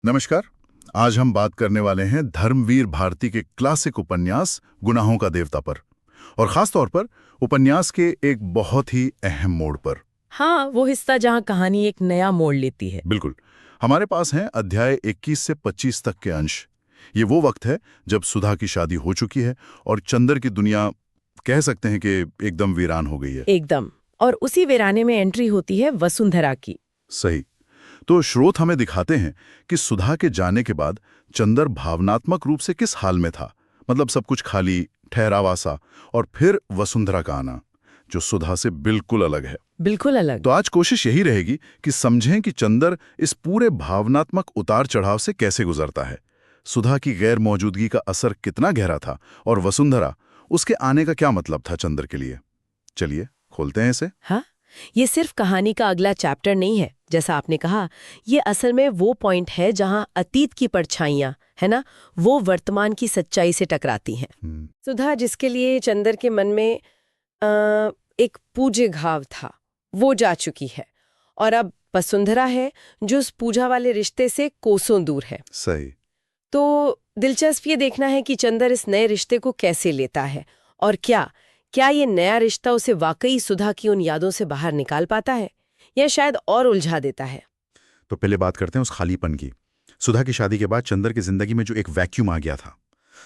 नमस्कार। आज हम बात करने वाले हैं धर्मवीर भारती के क्लासिक उपन्यास गुनाहों का देवता पर, और खास तौर पर उपन्यास के एक बहुत ही अहम मोड़ पर। हाँ, वो हिस्सा जहाँ कहानी एक नया मोड़ लेती है। बिल्कुल। हमारे पास हैं अध्याय 21 से 25 तक के अंश। ये वो वक्त है जब सुधा की शादी हो चुकी है और चंदर की दुनिया कह सकते हैं कि एकदम वीरान हो गई है। एकदम। और उसी वीराने में एंट्री होती है वसुंधरा की। सही। तो स्रोत हमें दिखाते हैं कि सुधा के जाने के बाद चंदर भावनात्मक रूप से किस हाल में था। मतलब सब कुछ खाली, ठहरावा सा, और फिर वसुंधरा का आना जो सुधा से बिल्कुल अलग है। बिल्कुल अलग। तो आज कोशिश यही रहेगी कि समझें कि चंदर इस पूरे भावनात्मक उतार चढ़ाव से कैसे गुजरता है। सुधा की गैर मौजूदगी का असर कितना गहरा था, और वसुंधरा, उसके आने का क्या मतलब था चंदर के लिए। चलिए खोलते हैं इसे। हाँ, ये सिर्फ कहानी का अगला चैप्टर नहीं है, जैसा आपने कहा। ये असल में वो पॉइंट है जहाँ अतीत की परछाइयाँ, है ना, वो वर्तमान की सच्चाई से टकराती हैं। सुधा, जिसके लिए चंदर के मन में एक पूज्य घाव था, वो जा चुकी है, और अब वसुंधरा है जो उस पूजा वाले रिश्ते से कोसों दूर है। सही। तो दिलचस्प ये देखना है कि चंदर इस नए रिश्ते को कैसे लेता है, और क्या ये नया रिश्ता उसे वाकई सुधा की उन यादों से बाहर निकाल पाता है, या शायद और उलझा देता है। तो पहले बात करते हैं उस खालीपन की। सुधा की शादी के बाद चंदर की जिंदगी में जो एक वैक्यूम आ गया था,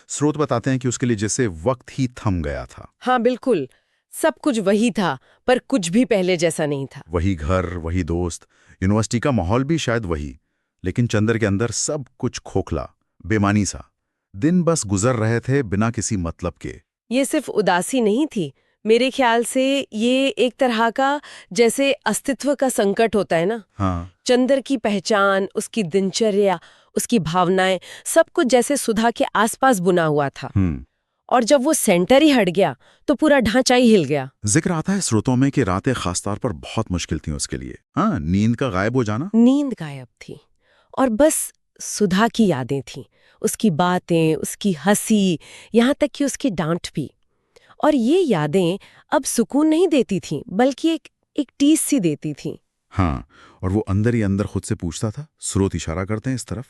स्रोत बताते हैं कि उसके लिए जैसे वक्त ही थम गया था। हाँ बिल्कुल, सब कुछ वही था, पर कुछ भी पहले जैसा नहीं था। वही घर, वही दोस्त, यूनिवर्सिटी का माहौल भी शायद वही, लेकिन चंदर के अंदर सब कुछ खोखला, बेमानी सा। दिन बस गुजर रहे थे बिना किसी मतलब के। ये सिर्फ उदासी नहीं थी, मेरे ख्याल से ये एक तरह का जैसे अस्तित्व का संकट होता है ना। हाँ। चंदर की पहचान, उसकी दिनचर्या, उसकी भावनाएं, सब कुछ जैसे सुधा के आसपास बुना हुआ था। और जब वो सेंटर ही हट गया तो पूरा ढांचा ही हिल गया। जिक्र आता है स्रोतों में कि रातें खासतौर पर बहुत मुश्किल थी उसके लिए। हाँ, नींद का गायब हो जाना। नींद गायब थी, और बस सुधा की यादें थीं, उसकी बातें, उसकी हंसी, यहाँ तक कि उसकी डांट भी। और ये यादें अब सुकून नहीं देती थीं, बल्कि एक टीस सी देती थीं। हाँ, और वो अंदर ही अंदर खुद से पूछता था, स्रोत इशारा करते हैं इस तरफ,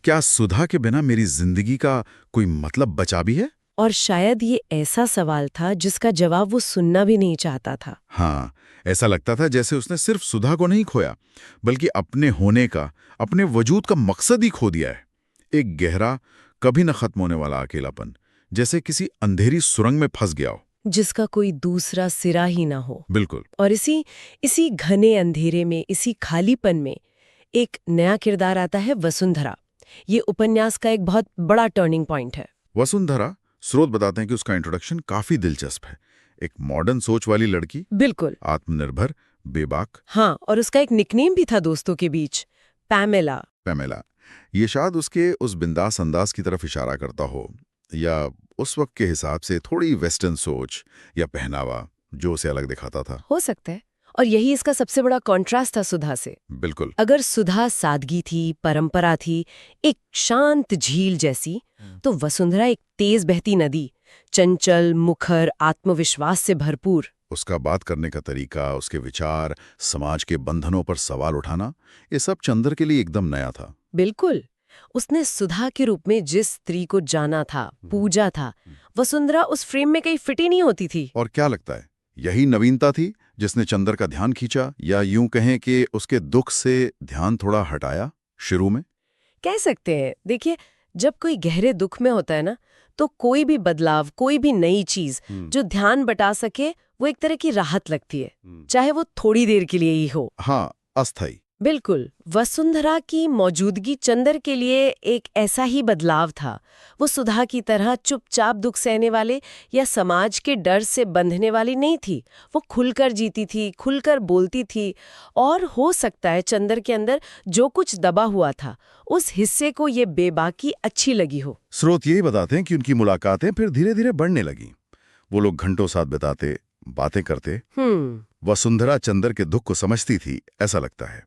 क्या सुधा के बिना मेरी जिंदगी का कोई मतलब बचा भी है? और शायद ये ऐसा सवाल था जिसका जवाब वो सुनना भी नहीं चाहता था। हाँ, ऐसा लगता था जैसे उसने सिर्फ सुधा को नहीं खोया, बल्कि अपने होने का, अपने वजूद का मकसद ही खो दिया है। एक गहरा, कभी न खत्म होने वाला अकेलापन, जैसे किसी अंधेरी सुरंग में फंस गया हो, जिसका कोई दूसरा सिरा ही ना हो। बिल्कुल। और इसी घने अंधेरे में, इसी खालीपन में एक नया किरदार आता है, वसुंधरा। ये उपन्यास का एक बहुत बड़ा टर्निंग पॉइंट है। वसुंधरा, स्रोत बताते हैं कि उसका इंट्रोडक्शन काफी दिलचस्प है। एक मॉडर्न सोच वाली लड़की, बिल्कुल आत्मनिर्भर, बेबाक। हाँ, और उसका एक निकनेम भी था दोस्तों के बीच, पैमेला। पैमेला। ये शायद उसके उस बिंदास अंदाज की तरफ इशारा करता हो, या उस वक्त के हिसाब से थोड़ी वेस्टर्न सोच या पहनावा जो उसे अलग दिखाता था। हो सकता है, और यही इसका सबसे बड़ा कॉन्ट्रास्ट था सुधा से। बिल्कुल। अगर सुधा सादगी थी, परंपरा थी, एक शांत झील जैसी, तो वसुंधरा एक तेज बहती नदी, चंचल, मुखर, आत्मविश्वास से भरपूर। उसका बात करने का तरीका, उसके विचार, समाज के बंधनों पर सवाल उठाना, ये सब चंदर के लिए एकदम नया था। बिल्कुल। उसने सुधा के रूप में जिस स्त्री को जाना था, पूजा था, वसुंधरा उस फ्रेम में कहीं फिट ही नहीं होती थी। और क्या लगता है, यही नवीनता थी जिसने चंदर का ध्यान खींचा, या यूं कहें कि उसके दुख से ध्यान थोड़ा हटाया शुरू में? कह सकते हैं। देखिए, जब कोई गहरे दुख में होता है ना, तो कोई भी बदलाव, कोई भी नई चीज जो ध्यान बटा सके, वो एक तरह की राहत लगती है, चाहे वो थोड़ी देर के लिए ही हो। हाँ, अस्थायी। बिल्कुल। वसुंधरा की मौजूदगी चंदर के लिए एक ऐसा ही बदलाव था। वो सुधा की तरह चुपचाप दुख सहने वाले या समाज के डर से बंधने वाली नहीं थी। वो खुलकर जीती थी, खुलकर बोलती थी, और हो सकता है चंदर के अंदर जो कुछ दबा हुआ था, उस हिस्से को ये बेबाकी अच्छी लगी हो। स्रोत यही बताते हैं कि उनकी मुलाकातें फिर धीरे धीरे बढ़ने लगी। वो लोग घंटों साथ बिताते, बातें करते। वसुंधरा चंदर के दुख को समझती थी, ऐसा लगता है,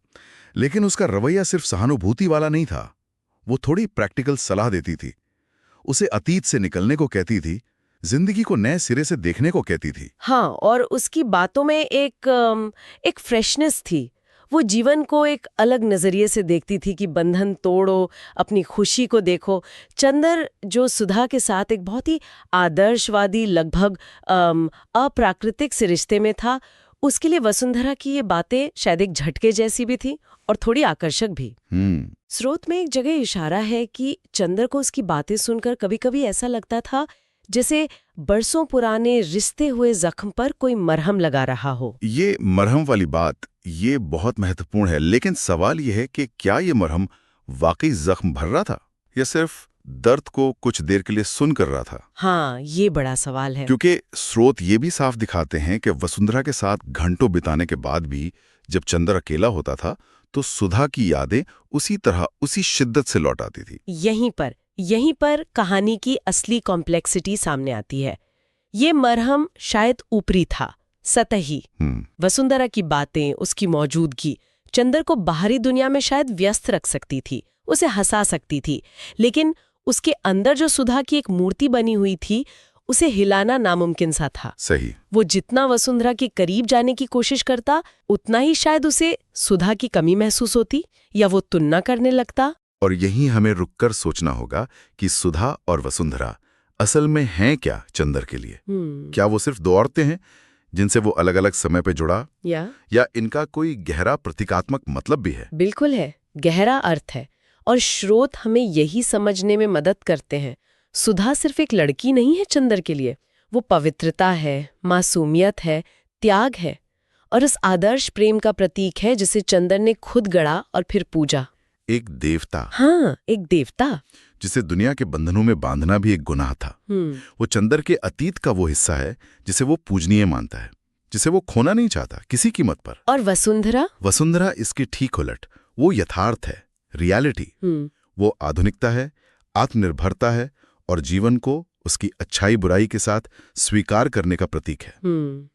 लेकिन उसका रवैया सिर्फ सहानुभूति वाला नहीं था। वो थोड़ी प्रैक्टिकल सलाह देती थी, उसे अतीत से निकलने को कहती थी, जिंदगी को नए सिरे से देखने को कहती थी। हाँ, और उसकी बातों में एक फ्रेशनेस थी। वो जीवन को एक अलग नजरिए से देखती थी कि बंधन तोड़ो, अपनी खुशी को देखो। चंदर जो सुधा के साथ एक बहुत ही आदर्शवादी, लगभग अप्राकृतिक से रिश्ते में था, उसके लिए वसुंधरा की ये बातें शायद एक झटके जैसी भी थी और थोड़ी आकर्षक भी। स्रोत में एक जगह इशारा है कि चंदर को उसकी बातें सुनकर कभी-कभी ऐसा लगता था जैसे बरसों पुराने रिश्ते हुए जख्म पर कोई मरहम लगा रहा हो। ये मरहम वाली बात ये बहुत महत्वपूर्ण है, लेकिन सवाल ये है कि क्या ये मरहम वाकई जख्म भर रहा था या सिर्फ दर्द को कुछ देर के लिए सुन कर रहा था? हाँ, ये बड़ा सवाल है। क्योंकि स्रोत ये भी साफ दिखाते हैं कि वसुंधरा के साथ घंटों बिताने के बाद भी जब चंदर अकेला होता था तो सुधा की यादें उसी तरह, उसी शिद्दत से लौट आती थी। यहीं पर कहानी की असली कॉम्प्लेक्सिटी सामने आती है। ये मरहम शायद ऊपरी था, सतही। वसुंधरा की बातें, उसकी मौजूदगी चंदर को बाहरी दुनिया में शायद व्यस्त रख सकती थी, उसे हंसा सकती थी, लेकिन उसके अंदर जो सुधा की एक मूर्ति बनी हुई थी, उसे हिलाना नामुमकिन सा था। सही। वो जितना वसुंधरा के करीब जाने की कोशिश करता, उतना ही शायद उसे सुधा की कमी महसूस होती या वो तुलना करने लगता। और यहीं हमें रुककर सोचना होगा कि सुधा और वसुंधरा असल में हैं क्या चंदर के लिए? क्या वो सिर्फ दो औरतें हैं जिनसे वो अलग अलग समय पे जुड़ा, या इनका कोई गहरा प्रतीकात्मक मतलब भी है? बिल्कुल है, गहरा अर्थ है। और स्रोत हमें यही समझने में मदद करते हैं। सुधा सिर्फ एक लड़की नहीं है चंदर के लिए, वो पवित्रता है, मासूमियत है, त्याग है, और इस आदर्श प्रेम का प्रतीक है जिसे चंदर ने खुद गढ़ा और फिर पूजा। एक देवता। हाँ, एक देवता जिसे दुनिया के बंधनों में बांधना भी एक गुनाह था। वो चंदर के अतीत का वो हिस्सा है जिसे वो पूजनीय मानता है, जिसे वो खोना नहीं चाहता किसी कीमत पर। और वसुंधरा इसकी ठीक उलट, वो यथार्थ है, रियलिटी। वो आधुनिकता है, आत्मनिर्भरता है और जीवन को उसकी अच्छाई बुराई के साथ स्वीकार करने का प्रतीक है।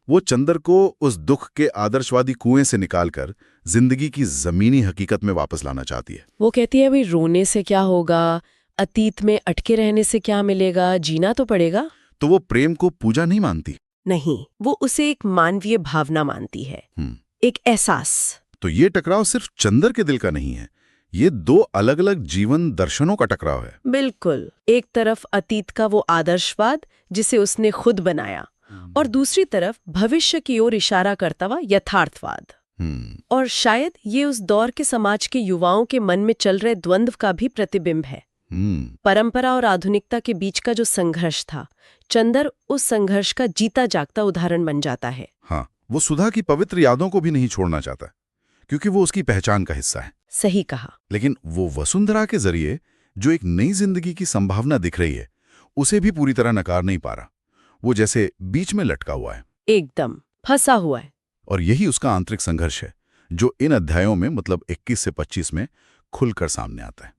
वो चंदर को उस दुख के आदर्शवादी कुएं से निकालकर जिंदगी की जमीनी हकीकत में वापस लाना चाहती है। वो कहती है, भाई रोने से क्या होगा, अतीत में अटके रहने से क्या मिलेगा, जीना तो पड़ेगा। तो वो प्रेम को पूजा नहीं मानती, नहीं, वो उसे एक मानवीय भावना मानती है, एक एहसास। तो ये टकराव सिर्फ चंदर के दिल का नहीं है, ये दो अलग अलग जीवन दर्शनों का टकराव है। बिल्कुल, एक तरफ अतीत का वो आदर्शवाद जिसे उसने खुद बनाया, और दूसरी तरफ भविष्य की ओर इशारा करता हुआ यथार्थवाद। और शायद ये उस दौर के समाज के युवाओं के मन में चल रहे द्वंद्व का भी प्रतिबिंब है। परंपरा और आधुनिकता के बीच का जो संघर्ष था, चंदर उस संघर्ष का जीता जागता उदाहरण बन जाता है। हाँ, वो सुधा की पवित्र यादों को भी नहीं छोड़ना चाहता, क्योंकि वो उसकी पहचान का हिस्सा है। सही कहा। लेकिन वो वसुंधरा के जरिए जो एक नई जिंदगी की संभावना दिख रही है, उसे भी पूरी तरह नकार नहीं पा रहा। वो जैसे बीच में लटका हुआ है, एकदम फंसा हुआ है। और यही उसका आंतरिक संघर्ष है जो इन अध्यायों में, मतलब 21 से 25 में खुलकर सामने आता है।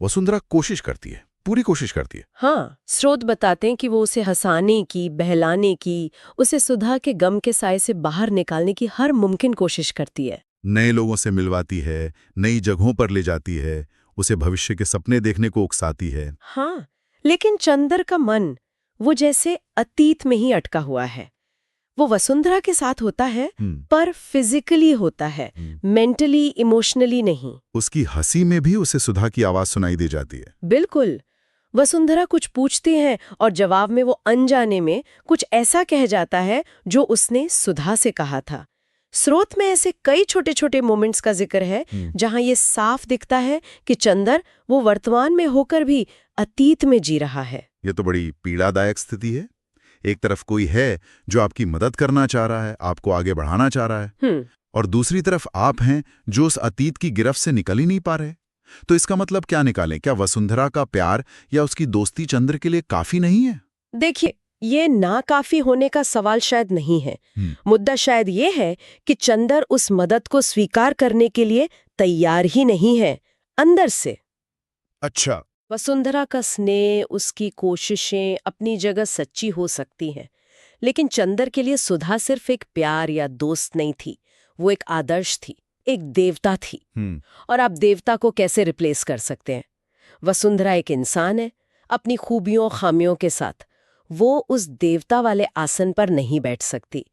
वसुंधरा कोशिश करती है, पूरी कोशिश करती है। हाँ, स्रोत बताते हैं कि वो उसे हंसाने की, बहलाने की, उसे सुधा के गम के साए से बाहर निकालने की हर मुमकिन कोशिश करती है। नए लोगों से मिलवाती है, नई जगहों पर ले जाती है, उसे भविष्य के सपने देखने को उकसाती है। हाँ, लेकिन चंदर का मन वो जैसे अतीत में ही अटका हुआ है। वो वसुंधरा के साथ होता है, पर फिजिकली होता है, मेंटली, इमोशनली नहीं। उसकी हंसी में भी उसे सुधा की आवाज सुनाई दे जाती है। बिल्कुल। वसुंधरा कुछ पूछती है और जवाब में वो अनजाने में कुछ ऐसा कह जाता है जो उसने सुधा से कहा था। स्रोत में ऐसे कई छोटे छोटे मोमेंट्स का जिक्र है जहां ये साफ दिखता है कि चंदर वो वर्तमान में होकर भी अतीत में जी रहा है। ये तो बड़ी पीड़ादायक स्थिति है। एक तरफ कोई है जो आपकी मदद करना चाह रहा है, आपको आगे बढ़ाना चाह रहा है, और दूसरी तरफ आप हैं जो उस अतीत की गिरफ्त से निकल ही नहीं पा रहे। तो इसका मतलब क्या निकालें? क्या वसुंधरा का प्यार या उसकी दोस्ती चंद्र के लिए काफी नहीं है? देखिए, ये नाकाफी होने का सवाल शायद नहीं है। मुद्दा शायद ये है कि चंदर उस मदद को स्वीकार करने के लिए तैयार ही नहीं है अंदर से। अच्छा। वसुंधरा का स्नेह, उसकी कोशिशें अपनी जगह सच्ची हो सकती हैं, लेकिन चंदर के लिए सुधा सिर्फ एक प्यार या दोस्त नहीं थी, वो एक आदर्श थी, एक देवता थी। और आप देवता को कैसे रिप्लेस कर सकते हैं? वसुंधरा एक इंसान है, अपनी खूबियों खामियों के साथ। वो उस देवता वाले आसन पर नहीं बैठ सकती।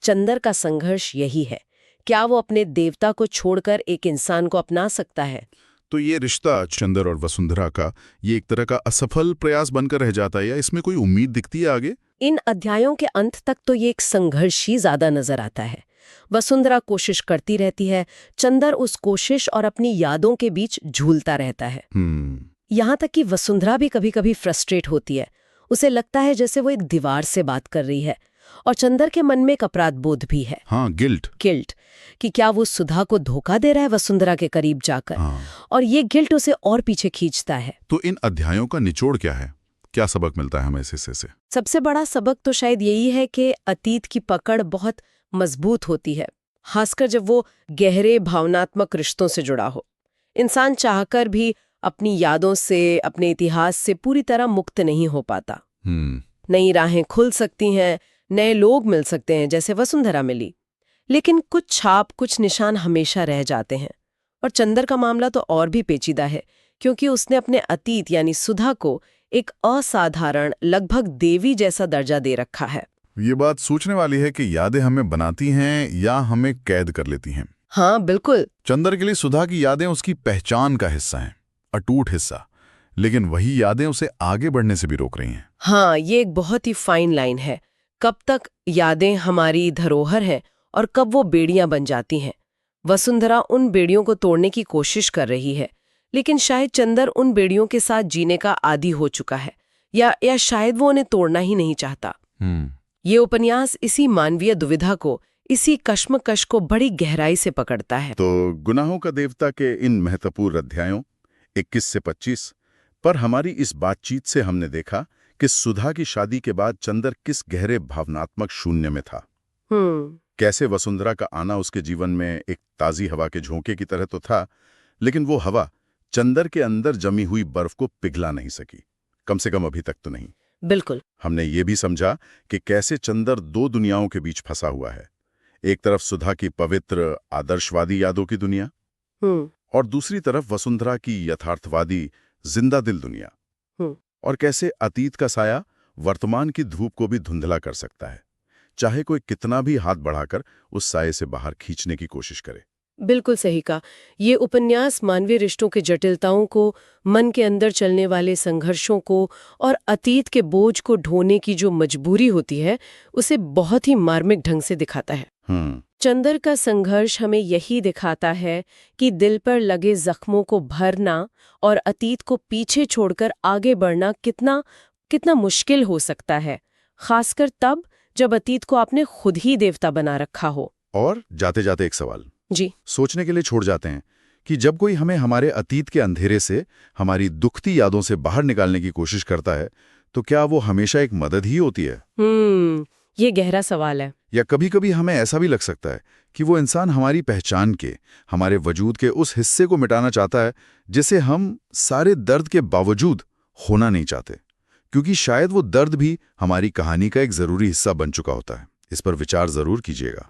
चंदर का संघर्ष यही है क्या वो अपने देवता को छोड़कर एक इंसान को अपना सकता है? तो ये रिश्ता चंदर और वसुंधरा का ये एक तरह का असफल प्रयास बनकर रह जाता है, या इसमें कोई उम्मीद दिखती है आगे? इन अध्यायों के अंत तक तो ये एक संघर्ष ही ज्यादा नजर आता है। वसुंधरा कोशिश करती रहती है, चंदर उस कोशिश और अपनी यादों के बीच झूलता रहता है। यहाँ तक कि वसुंधरा भी कभी कभी फ्रस्ट्रेट होती है। उसे लगता है जैसे वो एक दीवार से बात कर रही है। और चंदर के मन में एक अपराध बोध भी है। हाँ, गिल्ट कि क्या वो सुधा को धोखा दे रहा है वसुंधरा के करीब जाकर। और ये गिल्ट उसे और पीछे खींचता है। तो इन अध्यायों का निचोड़ क्या है? क्या सबक मिलता है हमें इस हिस्से से? सबसे बड़ा सबक तो शायद यही है कि अतीत की पकड़ बहुत मजबूत होती है, खासकर जब वो गहरे भावनात्मक रिश्तों से जुड़ा हो। इंसान चाहकर भी अपनी यादों से, अपने इतिहास से पूरी तरह मुक्त नहीं हो पाता। नई राहें खुल सकती हैं, नए लोग मिल सकते हैं, जैसे वसुंधरा मिली, लेकिन कुछ छाप, कुछ निशान हमेशा रह जाते हैं। और चंदर का मामला तो और भी पेचीदा है, क्योंकि उसने अपने अतीत यानी सुधा को एक असाधारण, लगभग देवी जैसा दर्जा दे रखा है। ये बात सोचने वाली है कि यादें हमें बनाती हैं या हमें कैद कर लेती हैं। हाँ, बिल्कुल। चंदर के लिए सुधा की यादें उसकी पहचान का हिस्सा हैं, अटूट हिस्सा, लेकिन वही यादें उसे आगे बढ़ने से भी रोक रही हैं। हाँ, ये एक बहुत ही फाइन लाइन है। कब तक यादें हमारी धरोहर हैं और कब वो बेड़ियां बन जाती हैं। वसुंधरा उन बेड़ियों को तोड़ने की कोशिश कर रही है, लेकिन शायद चंदर उन बेड़ियों के साथ जीने का आदी हो चुका है, या शायद वो उन्हें तोड़ना ही नहीं चाहता। ये उपन्यास इसी मानवीय दुविधा को, इसी कश्मकश को बड़ी गहराई से पकड़ता है। तो गुनाहों का देवता के इन महत्वपूर्ण अध्यायों 21 से 25 पर हमारी इस बातचीत से हमने देखा कि सुधा की शादी के बाद चंदर किस गहरे भावनात्मक शून्य में था। कैसे वसुंधरा का आना उसके जीवन में एक ताजी हवा के झोंके की तरह तो था, लेकिन वो हवा चंदर के अंदर जमी हुई बर्फ को पिघला नहीं सकी, कम से कम अभी तक तो नहीं। बिल्कुल। हमने ये भी समझा कि कैसे चंदर दो दुनियाओं के बीच फंसा हुआ है। एक तरफ सुधा की पवित्र आदर्शवादी यादों की दुनिया, और दूसरी तरफ वसुंधरा की यथार्थवादी जिंदा दिल दुनिया। और कैसे अतीत का साया वर्तमान की धूप को भी धुंधला कर सकता है, चाहे कोई कितना भी हाथ बढ़ाकर उस साये से बाहर खींचने की कोशिश करे। बिल्कुल सही कहा। ये उपन्यास मानवीय रिश्तों की जटिलताओं को, मन के अंदर चलने वाले संघर्षों को और अतीत के बोझ को ढोने की जो मजबूरी होती है, उसे बहुत ही मार्मिक ढंग से दिखाता है। चंदर का संघर्ष हमें यही दिखाता है कि दिल पर लगे जख्मों को भरना और अतीत को पीछे छोड़कर आगे बढ़ना कितना मुश्किल हो सकता है, खासकर तब जब अतीत को आपने खुद ही देवता बना रखा हो। और जाते जाते एक सवाल जी सोचने के लिए छोड़ जाते हैं कि जब कोई हमें हमारे अतीत के अंधेरे से, हमारी दुखती यादों से बाहर निकालने की कोशिश करता है, तो क्या वो हमेशा एक मदद ही होती है? ये गहरा सवाल है। या कभी कभी हमें ऐसा भी लग सकता है कि वो इंसान हमारी पहचान के, हमारे वजूद के उस हिस्से को मिटाना चाहता है जिसे हम सारे दर्द के बावजूद होना नहीं चाहते, क्योंकि शायद वो दर्द भी हमारी कहानी का एक जरूरी हिस्सा बन चुका होता है। इस पर विचार जरूर कीजिएगा।